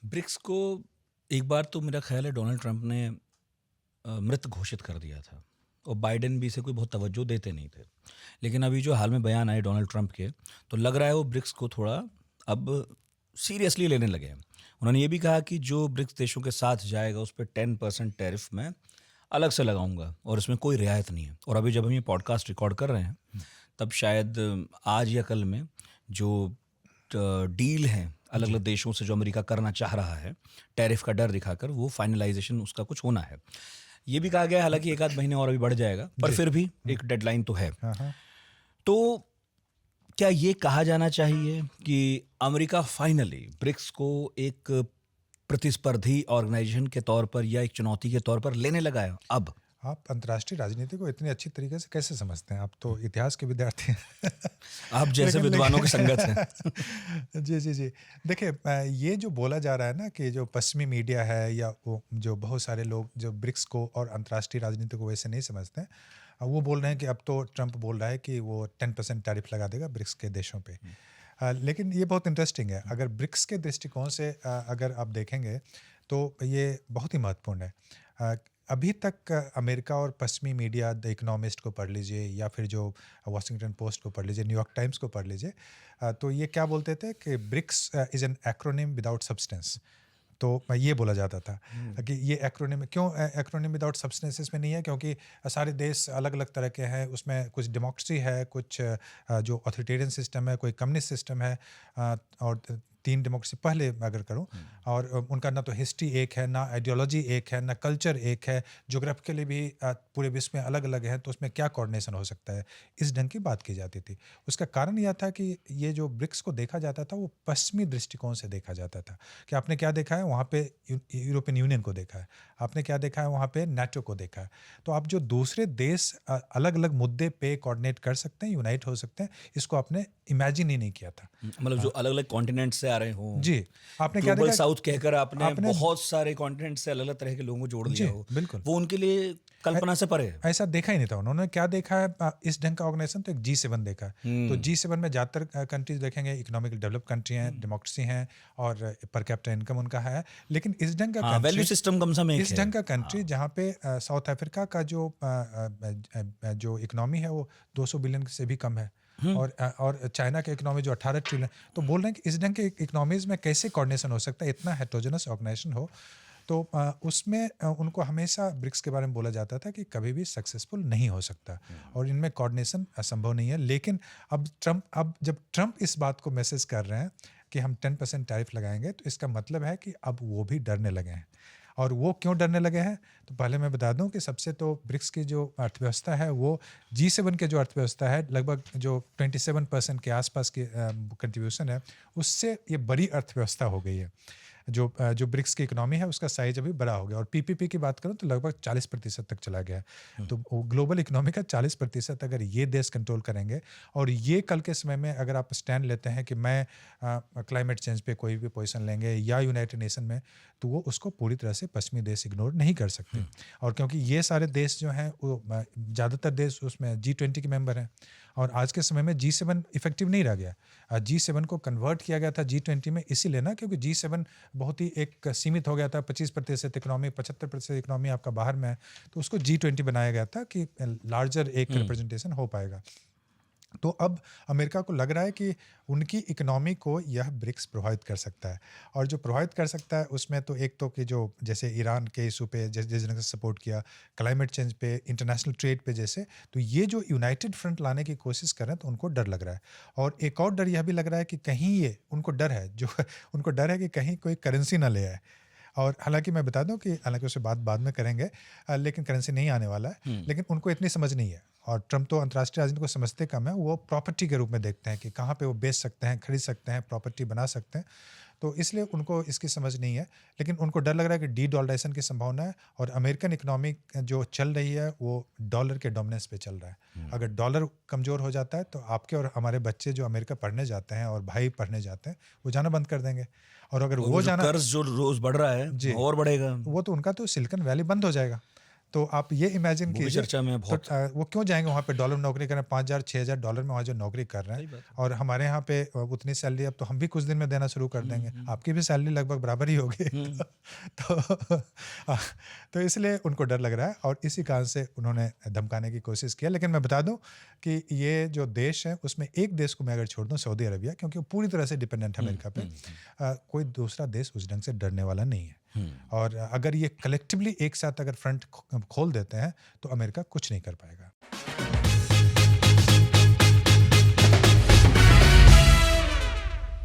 BRICS को एक बार तो मेरा ख्याल है डोनाल्ड ट्रंप ने मृत घोषित कर दिया था और बाइडेन भी इसे कोई बहुत तवज्जो देते नहीं थे। लेकिन अभी जो हाल में बयान आए डोनाल्ड ट्रंप के, तो लग रहा है वो ब्रिक्स को थोड़ा अब सीरियसली लेने लगे हैं। उन्होंने ये भी कहा कि जो ब्रिक्स देशों के साथ जाएगा उस पर 10% टैरिफ मैं अलग से लगाऊंगा और इसमें कोई रियायत नहीं है। और अभी जब हम ये पॉडकास्ट रिकॉर्ड कर रहे हैं तब शायद आज या कल में जो डील है अलग अलग देशों से जो अमेरिका करना चाह रहा है टैरिफ का डर दिखाकर, वो फाइनलाइजेशन उसका कुछ होना है। ये भी कहा गया है हालांकि एक आध महीने और अभी बढ़ जाएगा, पर फिर भी एक डेडलाइन तो है। हाँ। तो क्या ये कहा जाना चाहिए कि अमेरिका फाइनली ब्रिक्स को एक प्रतिस्पर्धी ऑर्गेनाइजेशन के तौर पर या एक चुनौती के तौर पर लेने लगा है अब? आप अंतर्राष्ट्रीय राजनीति को इतनी अच्छी तरीके से कैसे समझते हैं? आप तो इतिहास के विद्यार्थी हैं। आप जैसे विद्वानों की संगत है। जी। देखिए, ये जो बोला जा रहा है ना कि जो पश्चिमी मीडिया है या वो जो बहुत सारे लोग जो ब्रिक्स को और अंतर्राष्ट्रीय राजनीति को वैसे नहीं समझते हैं, वो बोल रहे हैं कि अब तो ट्रंप बोल रहा है कि वो 10% टैरिफ लगा देगा ब्रिक्स के देशों पे। लेकिन ये बहुत इंटरेस्टिंग है। अगर ब्रिक्स के दृष्टिकोण से अगर आप देखेंगे तो ये बहुत ही महत्वपूर्ण है। अभी तक अमेरिका और पश्चिमी मीडिया, द इकोनॉमिस्ट को पढ़ लीजिए या फिर जो वॉशिंगटन पोस्ट को पढ़ लीजिए, न्यूयॉर्क टाइम्स को पढ़ लीजिए, तो ये क्या बोलते थे कि BRICS is an acronym without substance. तो ये बोला जाता था कि ये एक्रोनिम क्यों एक्रोनिम विदाउट सब्सटेंस इसमें नहीं है, क्योंकि सारे देश अलग अलग तरह के हैं। उसमें कुछ डेमोक्रेसी है, कुछ जो ऑथोरिटेरियन सिस्टम है, कोई कम्युनिस्ट सिस्टम है, और 3 डेमोक्रेसी पहले अगर करूं, और उनका ना तो हिस्ट्री एक है, ना आइडियोलॉजी एक है, ना कल्चर एक है, ज्योग्राफिकली भी पूरे विश्व में अलग अलग है, तो उसमें क्या कोऑर्डिनेशन हो सकता है, इस ढंग की बात की जाती थी। उसका कारण यह था कि ये जो ब्रिक्स को देखा जाता था वो पश्चिमी दृष्टिकोण से देखा जाता था। कि आपने क्या देखा है वहाँ पे, यूरोपियन यूनियन को देखा है, आपने क्या देखा है वहाँ पे, नाटो को देखा है। तो आप जो दूसरे देश अलग अलग मुद्दे पे कोऑर्डिनेट कर सकते हैं, यूनाइट हो सकते हैं, इसको आपने इमेजिन ही नहीं किया था। मतलब जो अलग अलग कॉन्टिनेंट से आ रहे हो, जी, आपने क्या ग्लोबल देखा? साउथ कहकर आपने आपने बहुत सारे कॉन्टिनेंट से अलग अलग तरह के लोगों को जोड़ जी, दिया हो, बिल्कुल। वो उनके लिए कल्पना से परे है। ऐसा देखा ही नहीं था। उन्होंने क्या देखा है, इस ढंग का ऑर्गेनाइजेशन तो एक G7 देखा है। तो G7 में ज़्यादातर कंट्रीज देखेंगे इकोनॉमिकली डेवलप कंट्री हैं, डेमोक्रेसी हैं और पर कैपिटा इनकम उनका है। लेकिन इस ढंग का हाँ, वैल्यू कंट्री, सिस्टम कम सम एक इस है। ढंग का कंट्री जहाँ पे साउथ अफ्रीका का जो इकोनॉमी है वो 200 बिलियन से भी कम है, और चाइना का इकोनॉमी जो 18 ट्रिलियन, तो बोल रहे हैं कि इस ढंग के इकोनॉमीज में कैसे कोऑर्डिनेशन हो सकता है, इतना हेटेरोजेनस ऑर्गेनाइजेशन हो। तो उसमें उनको हमेशा ब्रिक्स के बारे में बोला जाता था कि कभी भी सक्सेसफुल नहीं हो सकता और इनमें कोऑर्डिनेशन असंभव नहीं है। लेकिन अब जब ट्रंप इस बात को मैसेज कर रहे हैं कि हम 10% टैरिफ लगाएंगे, तो इसका मतलब है कि अब वो भी डरने लगे हैं। और वो क्यों डरने लगे हैं, तो पहले मैं बता दूं कि सबसे तो ब्रिक्स की जो अर्थव्यवस्था है वो G7 के जो अर्थव्यवस्था है लगभग जो 27% के आसपास की कंट्रीब्यूशन है, उससे ये बड़ी अर्थव्यवस्था हो गई है। जो ब्रिक्स की इकोनॉमी है उसका साइज अभी बड़ा हो गया, और पीपीपी की बात करूं तो लगभग 40% तक चला गया है। तो ग्लोबल इकोनॉमी का 40% अगर ये देश कंट्रोल करेंगे, और ये कल के समय में अगर आप स्टैंड लेते हैं कि मैं क्लाइमेट चेंज पे कोई भी पोजीशन लेंगे या यूनाइटेड नेशन में, तो वो उसको पूरी तरह से पश्चिमी देश इग्नोर नहीं कर सकते। और क्योंकि ये सारे देश जो हैं वो ज़्यादातर देश उसमें G20 के मेंबर हैं, और आज के समय में G7 इफेक्टिव नहीं रह गया। G7 को कन्वर्ट किया गया था G20 में इसीलिए ना, क्योंकि G7 बहुत ही एक सीमित हो गया था, 25% इकोनॉमी, 75% इकोनॉमी आपका बाहर में है, तो उसको G20 बनाया गया था कि लार्जर एक रिप्रेजेंटेशन हो पाएगा। तो अब अमेरिका को लग रहा है कि उनकी इकोनॉमी को यह ब्रिक्स प्रभावित कर सकता है, और जो प्रभावित कर सकता है उसमें तो एक तो कि जो जैसे ईरान के इशू पे जिस जगह से सपोर्ट किया, क्लाइमेट चेंज पे, इंटरनेशनल ट्रेड पे जैसे, तो ये जो यूनाइटेड फ्रंट लाने की कोशिश कर रहे हैं तो उनको डर लग रहा है। और एक और डर यह भी लग रहा है कि कहीं ये उनको डर है उनको डर है कि कहीं कोई करेंसी ना ले आए। और हालांकि मैं बता दूं कि हालांकि उससे बात बाद में करेंगे, लेकिन करेंसी नहीं आने वाला है। लेकिन उनको इतनी समझ नहीं है, और ट्रंप तो अंतर्राष्ट्रीय राजनीति को समझते कम है, वो प्रॉपर्टी के रूप में देखते हैं कि कहाँ पे वो बेच सकते हैं, खरीद सकते हैं, प्रॉपर्टी बना सकते हैं। तो इसलिए उनको इसकी समझ नहीं है। लेकिन उनको डर लग रहा है कि डी-डॉलराइजेशन की संभावना है, और अमेरिकन इकोनॉमी जो चल रही है वो डॉलर के डोमिनेंस पे चल रहा है। अगर डॉलर कमज़ोर हो जाता है तो आपके और हमारे बच्चे जो अमेरिका पढ़ने जाते हैं और भाई पढ़ने जाते हैं वो जाना बंद कर देंगे। और अगर वो जाना, कर्ज जो रोज बढ़ रहा है जी, और बढ़ेगा। वो तो उनका तो सिलिकॉन वैली बंद हो जाएगा। तो आप ये इमेजिन वो भी कीजिए, चर्चा में तो बहुत। वो क्यों जाएंगे वहाँ पे डॉलर में नौकरी करें, $5,000 $6,000 में वहाँ जो नौकरी कर रहे सही हैं, बात है। और हमारे यहाँ पे उतनी सैलरी अब तो हम भी कुछ दिन में देना शुरू कर देंगे, आपकी भी सैलरी लगभग बराबर ही होगी। तो तो इसलिए उनको डर लग रहा है, और इसी कारण से उन्होंने धमकाने की कोशिश किया। लेकिन मैं बता दूं कि ये जो देश है उसमें एक देश को मैं अगर छोड़ दूं, सऊदी अरबिया, क्योंकि वो पूरी तरह से डिपेंडेंट है अमेरिका पे, कोई दूसरा देश उस ढंग से डरने वाला नहीं है। और अगर ये कलेक्टिवली एक साथ अगर फ्रंट खोल देते हैं तो अमेरिका कुछ नहीं कर पाएगा।